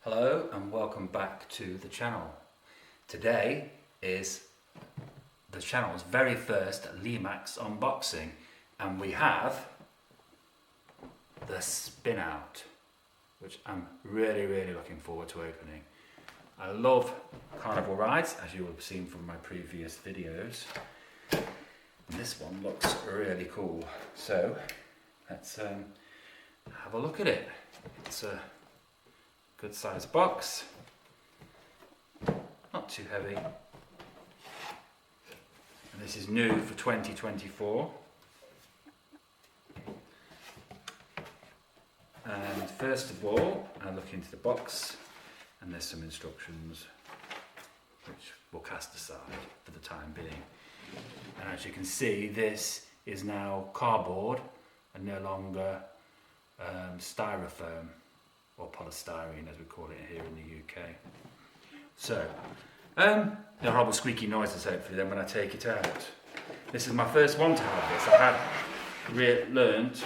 Hello and welcome back to the channel. Today is the channel's very first Lemax unboxing, and we have the Spin Out, which I'm really looking forward to opening. I love Carnival rides, as you will have seen from my previous videos. And this one looks really cool, so let's have a look at it. It's a good sized box, not too heavy, and this is new for 2024. And first of all, I look into the box and there's some instructions which we'll cast aside for the time being. And as you can see, this is now cardboard and no longer styrofoam, or polystyrene as we call it here in the UK. So, no horrible squeaky noises hopefully then when I take it out. This is my first one to have this. I had learnt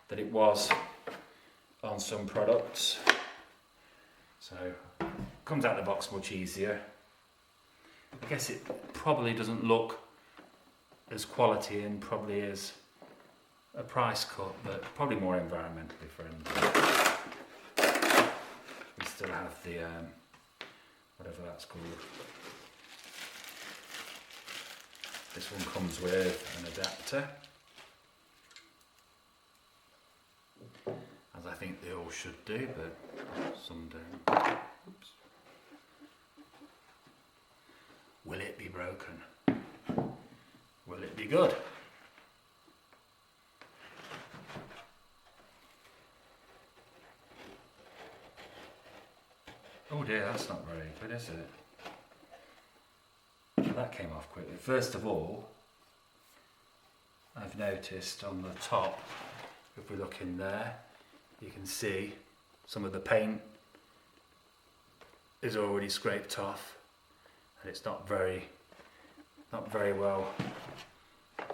that it was on some products. So, comes out of the box much easier. I guess it probably doesn't look as quality and probably as a price cut, but probably more environmentally friendly. We still have the whatever that's called. This one comes with an adapter, as I think they all should do, but some don't. Oops. Will it be broken? Will it be good? Oh dear, that's not very good, is it? Well, that came off quickly. First of all, I've noticed on the top, if we look in there, you can see some of the paint is already scraped off, and it's not very well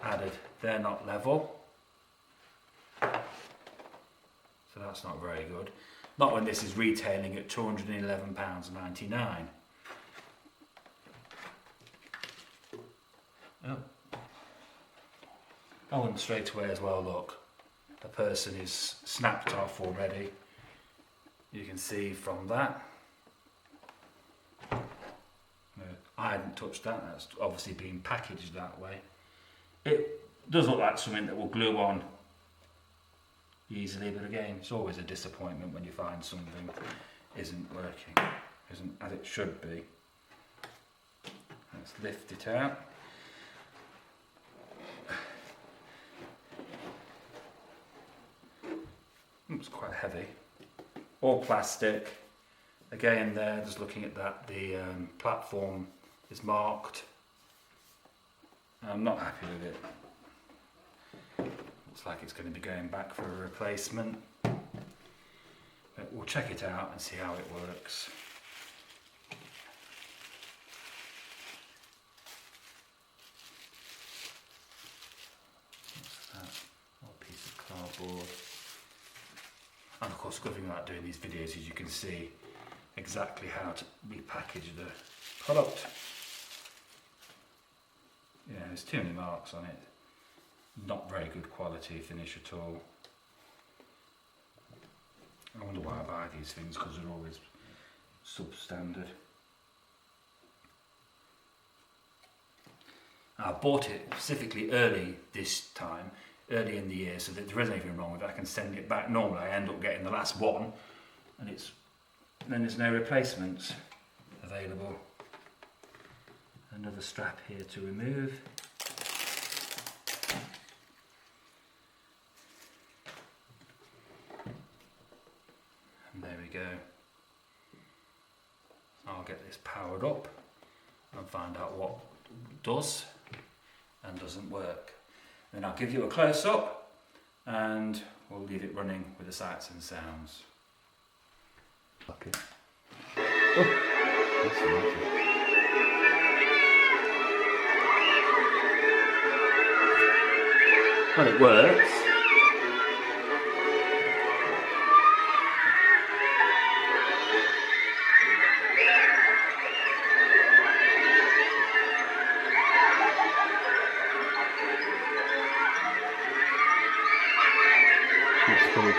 added. They're not level, so that's not very good. Not when this is retailing at £211.99. Oh, and straight away as well, look, the person is snapped off already. You can see from that. No, I hadn't touched that, that's obviously been packaged that way. It does look like something that will glue on easily, but again, it's always a disappointment when you find something isn't working, isn't as it should be. Let's lift it out. It's quite heavy. All plastic. Again there, just looking at that, the platform is marked. I'm not happy with it. Looks like it's going to be going back for a replacement. But we'll check it out and see how it works. What's that? Oh, a piece of cardboard. And of course, the good thing about doing these videos is you can see exactly how to repackage the product. Yeah, there's too many marks on it. Not very good quality finish at all. I wonder why I buy these things, because they're always substandard. I bought it specifically early this time, early in the year, so that there isn't anything wrong with it. I can send it back. Normally I end up getting the last one, and then there's no replacements available. Another strap here to remove. And there we go. I'll get this powered up and find out what does and doesn't work. Then I'll give you a close-up and we'll leave it running with the sights and sounds. Okay. Oh, that's amazing. Well, it works.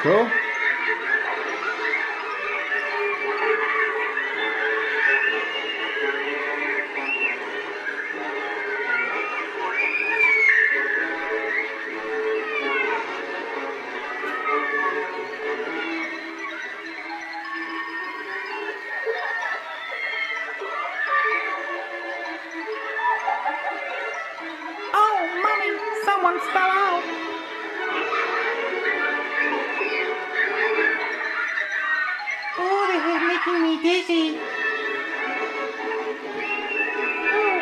cool. Someone fell out. Oh, this is making me dizzy. Oh,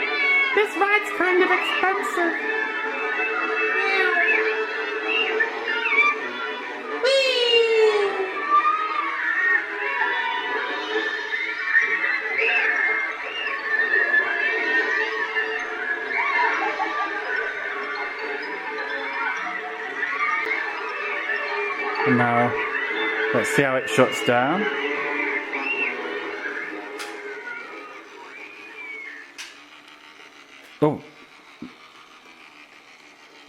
this ride's kind of expensive. Whee! And now, let's see how it shuts down. Oh.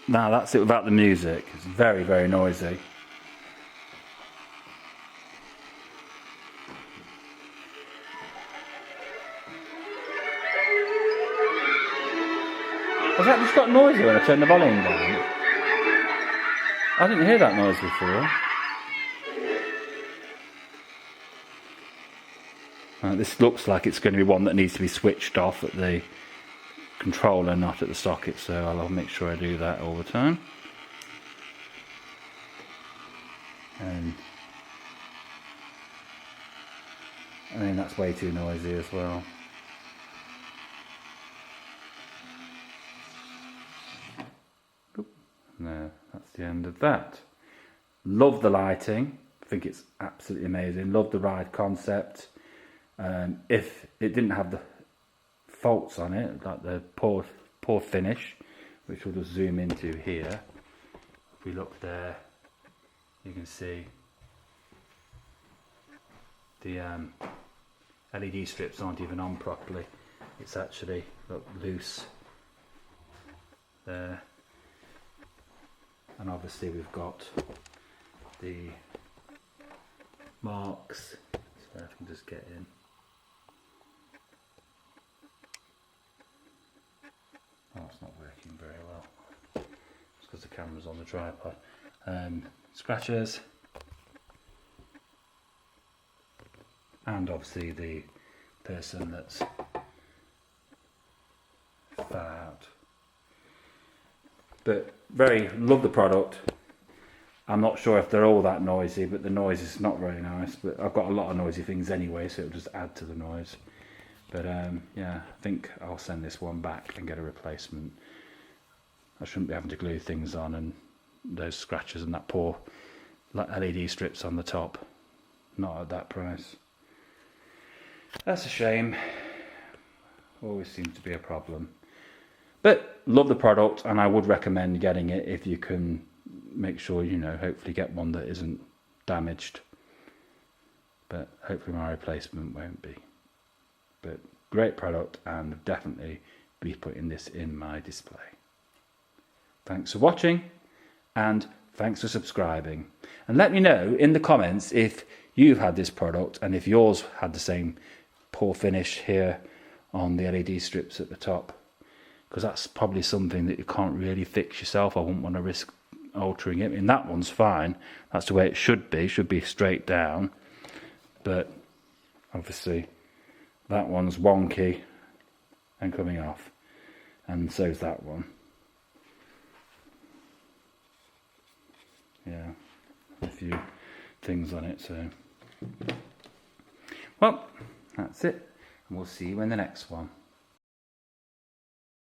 Now that's it without the music. It's very, very noisy. Has that just got noisy when I turn the volume down? I didn't hear that noise before. This looks like it's going to be one that needs to be switched off at the controller, not at the socket, so I'll make sure I do that all the time. And I mean, that's way too noisy as well. No, that's the end of that. Love the lighting. I think it's absolutely amazing. Love the ride concept. If it didn't have the faults on it, like the poor finish, which we'll just zoom into here. If we look there, you can see the LED strips aren't even on properly. It's actually loose there. And obviously we've got the marks, so I can just get in. Oh, it's not working very well. It's because the camera's on the tripod. Scratches. And obviously the person that's fell out. But love the product. I'm not sure if they're all that noisy, but the noise is not very nice. But I've got a lot of noisy things anyway, so it'll just add to the noise. But yeah, I think I'll send this one back and get a replacement. I shouldn't be having to glue things on, and those scratches and that poor LED strips on the top. Not at that price. That's a shame. Always seems to be a problem. But love the product, and I would recommend getting it if you can make sure, you know, hopefully get one that isn't damaged. But hopefully my replacement won't be. But great product, and definitely be putting this in my display. Thanks for watching, and thanks for subscribing. And let me know in the comments if you've had this product and if yours had the same poor finish here on the LED strips at the top. Because that's probably something that you can't really fix yourself. I wouldn't want to risk altering it. I mean, that one's fine. That's the way it should be straight down. But obviously that one's wonky and coming off. And so's that one. Yeah, a few things on it, so. Well, that's it. And we'll see you in the next one.